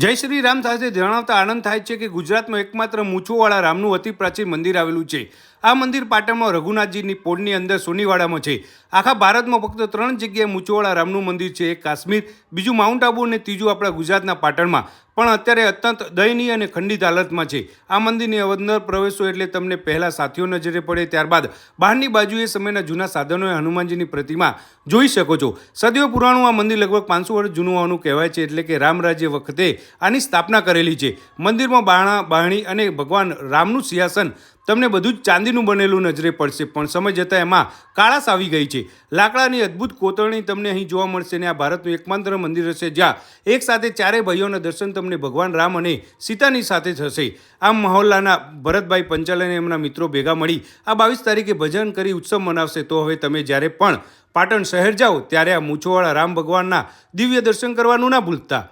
જય શ્રી રામ સાથે જણાવતા આનંદ થાય છે કે ગુજરાતમાં એકમાત્ર મૂછોવાળા રામનું અતિ પ્રાચીન મંદિર આવેલું છે. આ મંદિર પાટણમાં રઘુનાથજીની પોળની અંદર સોનીવાડામાં છે. આખા ભારતમાં ફક્ત 3 જગ્યાએ મૂછોવાળા રામનું મંદિર છે. એક કાશ્મીર, બીજું માઉન્ટ આબુ અને ત્રીજું આપણા ગુજરાતના પાટણમાં. પણ અત્યારે અત્યંત દયનીય અને ખંડિત હાલતમાં છે. આ મંદિરની અંદર પ્રવેશો એટલે તમને પહેલાં સાથીઓ નજરે પડે, ત્યારબાદ બહારની બાજુએ સમયના જૂના સાધનોએ હનુમાનજીની પ્રતિમા જોઈ શકો છો. સદીઓ પુરાણું આ મંદિર લગભગ 500 વર્ષ જૂનું હોવાનું કહેવાય છે. એટલે કે રામ રાજ્ય વખતે આની સ્થાપના કરેલી છે. મંદિરમાં બારણી અને ભગવાન રામનું સિંહાસન તમને બધું જ ચાંદીનું બનેલું નજરે પડશે, પણ સમય જતાં એમાં કાળાશ આવી ગઈ છે. લાકડાની અદ્ભુત કોતરણી તમને અહીં જોવા મળશે અને આ ભારતનું એકમાત્ર મંદિર હશે જ્યાં એક સાથે ચારેય ભાઈઓના દર્શન તમને ભગવાન રામ અને સીતાની સાથે થશે. આમ મહોલ્લાના ભરતભાઈ પંચાલ અને એમના મિત્રો ભેગા મળી આ 22 તારીખે ભજન કરી ઉત્સવ મનાવશે. તો હવે તમે જ્યારે પણ પાટણ શહેર જાઓ ત્યારે આ મૂછોવાળા રામ ભગવાનના દિવ્ય દર્શન કરવાનું ના ભૂલતા.